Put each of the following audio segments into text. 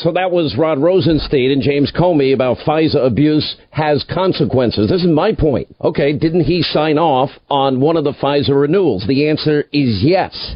So that was Rod Rosenstein and James Comey about FISA abuse has consequences. This is my point. Okay, didn't he sign off on one of the FISA renewals? The answer is yes.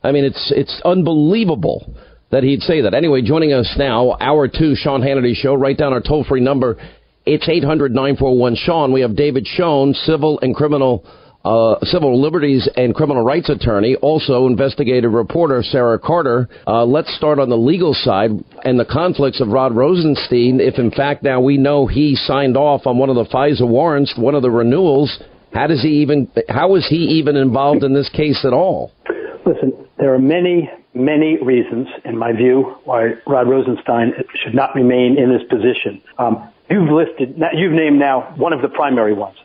I mean, it's unbelievable that he'd say that. Anyway, joining us now, Hour 2, Sean Hannity Show. Write down our toll-free number. It's 800-941-SEAN. We have David Schoen, civil liberties and criminal rights attorney, also investigative reporter Sara Carter. Let's start on the legal side and the conflicts of Rod Rosenstein. If in fact now we know he signed off on one of the FISA warrants, one of the renewals, how is he even involved in this case at all? Listen, there are many reasons, in my view, why Rod Rosenstein should not remain in this position. You've named now one of the primary ones.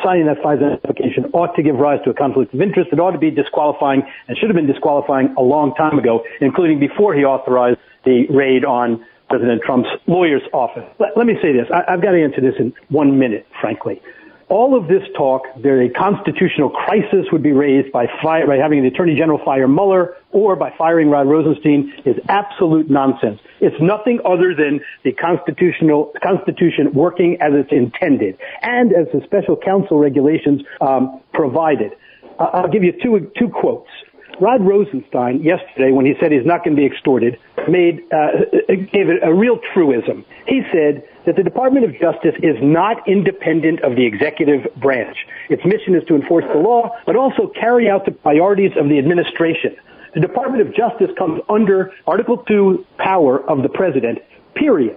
Signing that FISA application ought to give rise to a conflict of interest. It ought to be disqualifying and should have been disqualifying a long time ago, including before he authorized the raid on President Trump's lawyer's office. Let me say this. I've got to answer this in 1 minute, frankly. All of this talk that a constitutional crisis would be raised by having the Attorney General fire Mueller or by firing Rod Rosenstein is absolute nonsense. It's nothing other than the Constitution working as it's intended and as the special counsel regulations provided. I'll give you two quotes. Rod Rosenstein yesterday, when he said he's not going to be extorted, gave it a real truism. He said that the Department of Justice is not independent of the executive branch. Its mission is to enforce the law, but also carry out the priorities of the administration. The Department of Justice comes under Article 2 power of the president, period.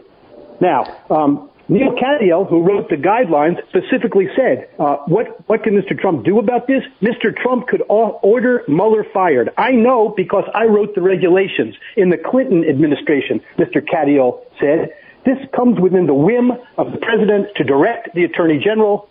Now, Neil Katyal, who wrote the guidelines, specifically said, what can Mr. Trump do about this? Mr. Trump could order Mueller fired. I know because I wrote the regulations in the Clinton administration, Mr. Katyal said. This comes within the whim of the president to direct the attorney general.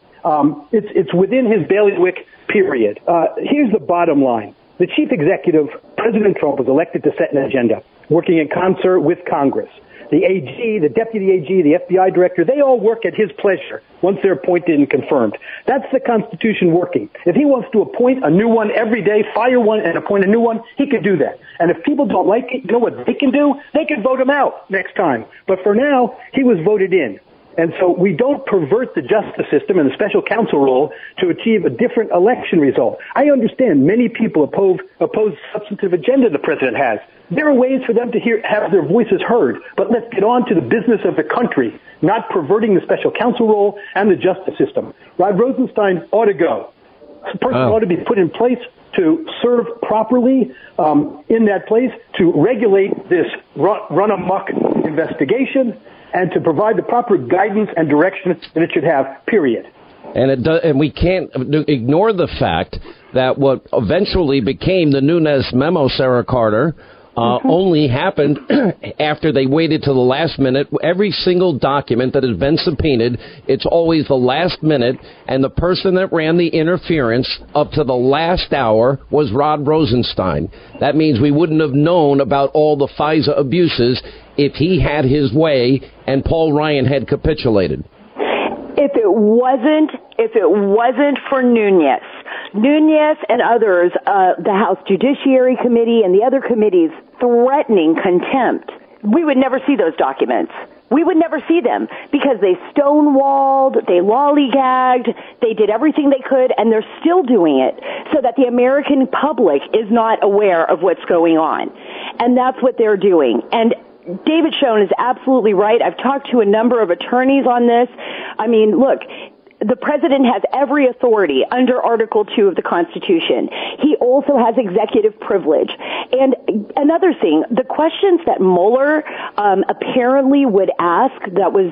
It's within his bailiwick, period. Here's the bottom line. The chief executive, President Trump, was elected to set an agenda, working in concert with Congress. The AG, the deputy AG, the FBI director, they all work at his pleasure once they're appointed and confirmed. That's the Constitution working. If he wants to appoint a new one every day, fire one and appoint a new one, he could do that. And if people don't like it, you know what they can do? They can vote him out next time. But for now, he was voted in. And so we don't pervert the justice system and the special counsel role to achieve a different election result. I understand many people oppose substantive agenda the president has. There are ways for them to have their voices heard, but let's get on to the business of the country, not perverting the special counsel role and the justice system. Rod Rosenstein ought to go. This person ought to be put in place to serve properly in that place, to regulate this run-amok investigation, and to provide the proper guidance and direction that it should have, period. And we can't ignore the fact that what eventually became the Nunes memo, Sara Carter, only happened after they waited till the last minute. Every single document that has been subpoenaed, it's always the last minute, and the person that ran the interference up to the last hour was Rod Rosenstein. That means we wouldn't have known about all the FISA abuses if he had his way and Paul Ryan had capitulated. If it wasn't for Nunes and others, the House Judiciary Committee and the other committees threatening contempt, we would never see those documents. We would never see them because they stonewalled, they lollygagged, they did everything they could, and they're still doing it so that the American public is not aware of what's going on. And that's what they're doing. And David Schoen is absolutely right. I've talked to a number of attorneys on this. I mean, look, the president has every authority under Article 2 of the Constitution. He also has executive privilege. And another thing, the questions that Mueller apparently would ask that was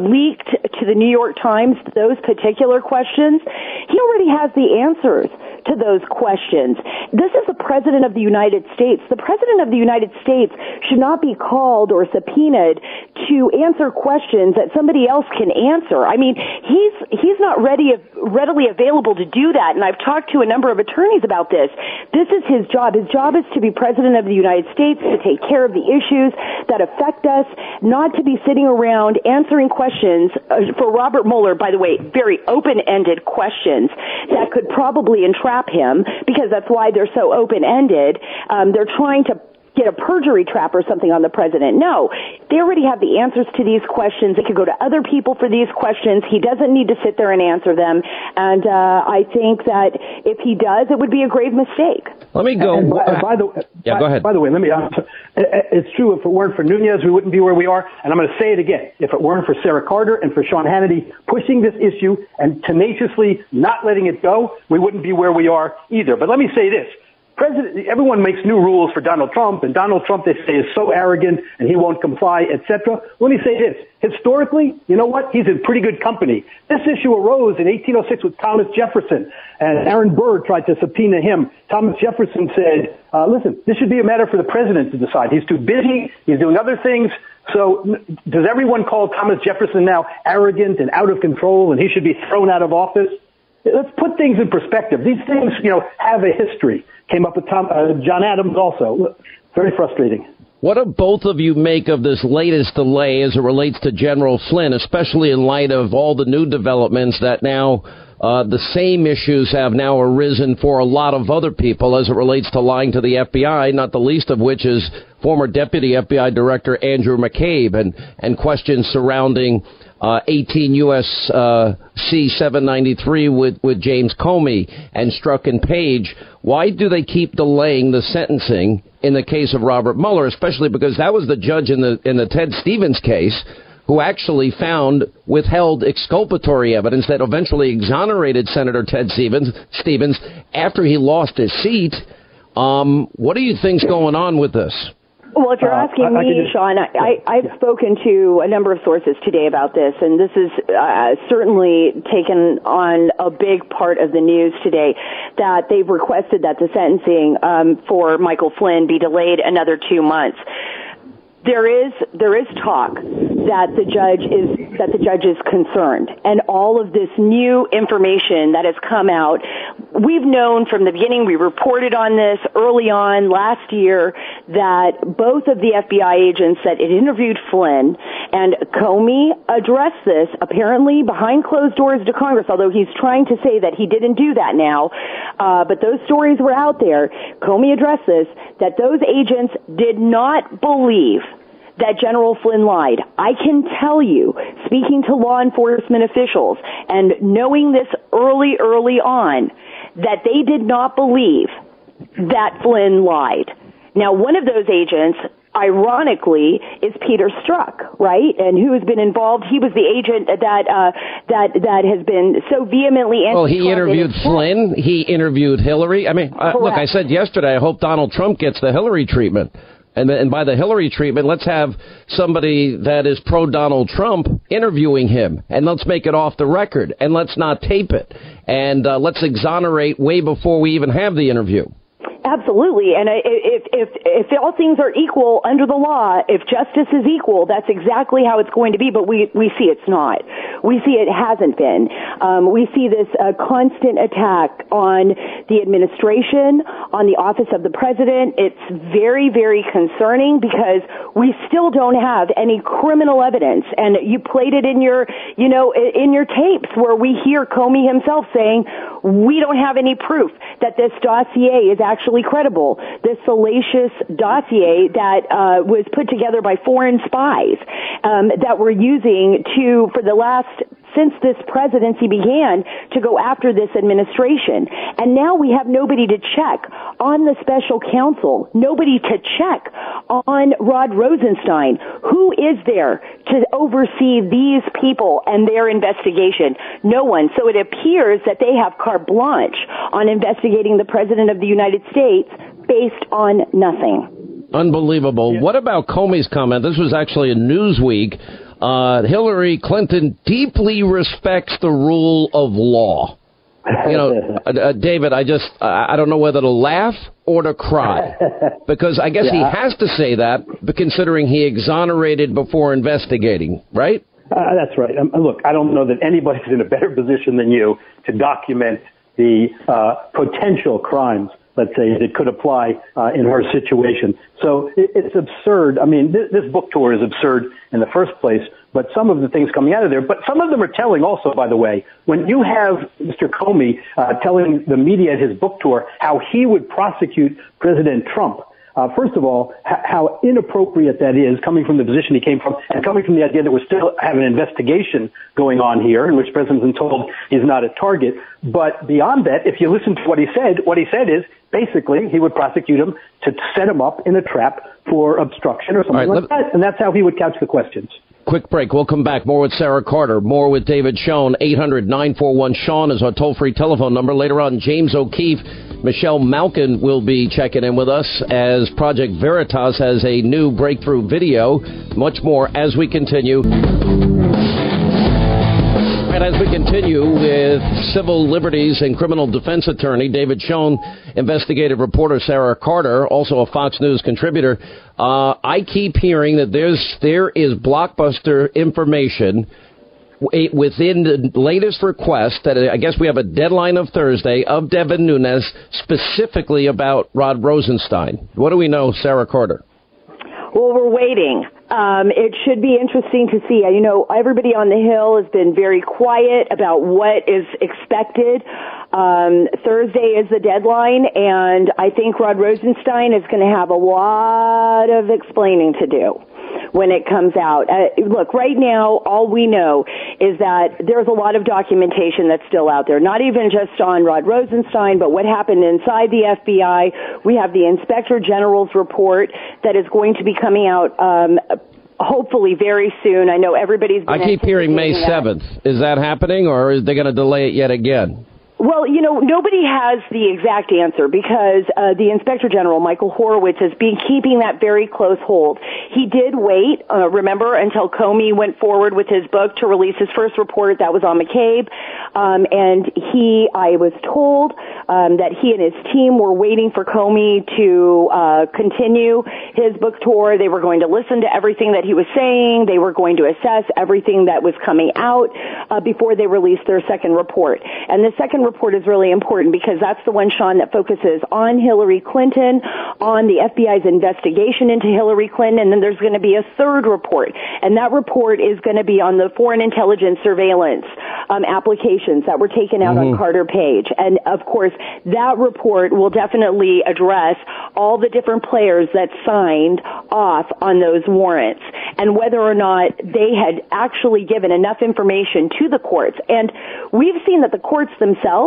leaked to the New York Times, those particular questions, he already has the answers to those questions. This is the President of the United States. The President of the United States should not be called or subpoenaed to answer questions that somebody else can answer. I mean, he's not readily available to do that, and I've talked to a number of attorneys about this. This is his job. His job is to be President of the United States, to take care of the issues that affect us, not to be sitting around answering questions for Robert Mueller, by the way, very open-ended questions that could probably entrap him, because that's why they're so open-ended. They're trying to get a perjury trap or something on the president. No, they already have the answers to these questions. They could go to other people for these questions. He doesn't need to sit there and answer them. And I think that if he does, it would be a grave mistake. Let me go. By the way, go ahead. By the way, it's true. If it weren't for Nunes, we wouldn't be where we are. And I'm going to say it again. If it weren't for Sarah Carter and for Sean Hannity pushing this issue and tenaciously not letting it go, we wouldn't be where we are either. But let me say this. Everyone makes new rules for Donald Trump, and Donald Trump, they say, is so arrogant and he won't comply, etc. Let me say this. Historically, you know what? He's in pretty good company. This issue arose in 1806 with Thomas Jefferson, and Aaron Burr tried to subpoena him. Thomas Jefferson said, listen, this should be a matter for the president to decide. He's too busy. He's doing other things. So does everyone call Thomas Jefferson now arrogant and out of control and he should be thrown out of office? Let's put things in perspective. These things, have a history. Came up with John Adams also. Very frustrating. What do both of you make of this latest delay as it relates to General Flynn, especially in light of all the new developments that now the same issues have now arisen for a lot of other people as it relates to lying to the FBI, not the least of which is former Deputy FBI Director Andrew McCabe and questions surrounding 18 U.S.C. 793 with James Comey and Strzok and Page. Why do they keep delaying the sentencing in the case of Robert Mueller, especially because that was the judge in the Ted Stevens case who actually withheld exculpatory evidence that eventually exonerated Senator Ted Stevens after he lost his seat? What do you think's going on with this? Well, if you're asking me, Sean, I've spoken to a number of sources today about this, and this is certainly taken on a big part of the news today, that they've requested that the sentencing for Michael Flynn be delayed another 2 months. There is talk that the judge is concerned, and all of this new information that has come out. We've known from the beginning. We reported on this early on last year that both of the FBI agents that had interviewed Flynn and Comey addressed this apparently behind closed doors to Congress, although he's trying to say that he didn't do that now. But those stories were out there. Comey addressed this, that those agents did not believe that General Flynn lied. I can tell you, speaking to law enforcement officials and knowing this early on, that they did not believe that Flynn lied. Now, one of those agents, ironically, is Peter Strzok, right? And who has been involved? He was the agent that has been so vehemently anti-Trump. Well, he interviewed Flynn. He interviewed Hillary. I mean, look, I said yesterday, I hope Donald Trump gets the Hillary treatment. And by the Hillary treatment, let's have somebody that is pro-Donald Trump interviewing him. And let's make it off the record. And let's not tape it. And let's exonerate way before we even have the interview. Absolutely. And if all things are equal under the law, if justice is equal, that's exactly how it's going to be. But we see it's not. We see it hasn't been. We see this constant attack on the administration, on the office of the president. It's very, very concerning because we still don't have any criminal evidence. And you played it in your tapes where we hear Comey himself saying, we don't have any proof that this dossier is actually credible. This salacious dossier that was put together by foreign spies that we're using since this presidency began to go after this administration. And now we have nobody to check on the special counsel, nobody to check on Rod Rosenstein. Who is there to oversee these people and their investigation? No one. So it appears that they have carte blanche on investigating the President of the United States based on nothing. Unbelievable. Yeah. What about Comey's comment? This was actually in Newsweek. Hillary Clinton deeply respects the rule of law. David, I don't know whether to laugh or to cry, because I guess he has to say that, but considering he exonerated before investigating, right? That's right. Look, I don't know that anybody's in a better position than you to document the potential crimes, let's say, that could apply in her situation. So it's absurd. I mean, this book tour is absurd in the first place, but some of the things coming out of there, but some of them are telling also, by the way. When you have Mr. Comey telling the media at his book tour how he would prosecute President Trump, First of all, how inappropriate that is, coming from the position he came from, and coming from the idea that we still have an investigation going on here, in which President been told he's not a target. But beyond that, if you listen to what he said is basically he would prosecute him to set him up in a trap for obstruction or something like that, and that's how he would couch the questions. Quick break. We'll come back. More with Sarah Carter. More with David Schoen. 800-941-SEAN is our toll-free telephone number. Later on, James O'Keefe, Michelle Malkin will be checking in with us as Project Veritas has a new breakthrough video. Much more as we continue. And as we continue with civil liberties and criminal defense attorney David Schoen, investigative reporter Sarah Carter, also a Fox News contributor, I keep hearing that there is blockbuster information within the latest request that I guess we have a deadline of Thursday of Devin Nunes specifically about Rod Rosenstein. What do we know, Sarah Carter? Well, we're waiting. It should be interesting to see. You know, everybody on the Hill has been very quiet about what is expected. Thursday is the deadline, and I think Rod Rosenstein is going to have a lot of explaining to do when it comes out. Look, right now, all we know is that there's a lot of documentation that's still out there, not even just on Rod Rosenstein, but what happened inside the FBI. We have the Inspector General's report that is going to be coming out hopefully very soon. I know everybody's been I keep hearing May 7th. Is that happening, or are they going to delay it yet again? Well, you know, nobody has the exact answer because the Inspector General, Michael Horowitz, has been keeping that very close hold. He did wait, remember, until Comey went forward with his book to release his first report. That was on McCabe. And I was told that he and his team were waiting for Comey to continue his book tour. They were going to listen to everything that he was saying. They were going to assess everything that was coming out before they released their second report. And the second report is really important because that's the one, Sean, that focuses on Hillary Clinton, on the FBI's investigation into Hillary Clinton, and then there's going to be a third report. And that report is going to be on the foreign intelligence surveillance applications that were taken out on Carter Page. And, of course, that report will definitely address all the different players that signed off on those warrants and whether or not they had actually given enough information to the courts. And we've seen that the courts themselves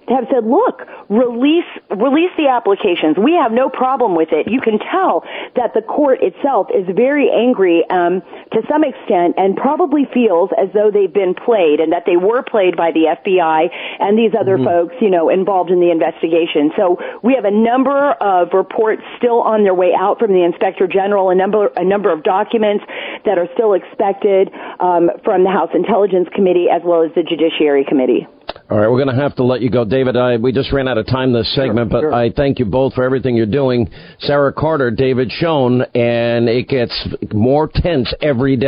have said, look, release the applications. We have no problem with it. You can tell that the court itself is very angry to some extent and probably feels as though they've been played and that they were played by the FBI and these other folks, you know, involved in the investigation. So we have a number of reports still on their way out from the Inspector General, a number of documents that are still expected from the House Intelligence Committee as well as the Judiciary Committee. All right, we're going to have to let you go. David, we just ran out of time this segment, but I thank you both for everything you're doing. Sarah Carter, David Schoen, and it gets more tense every day.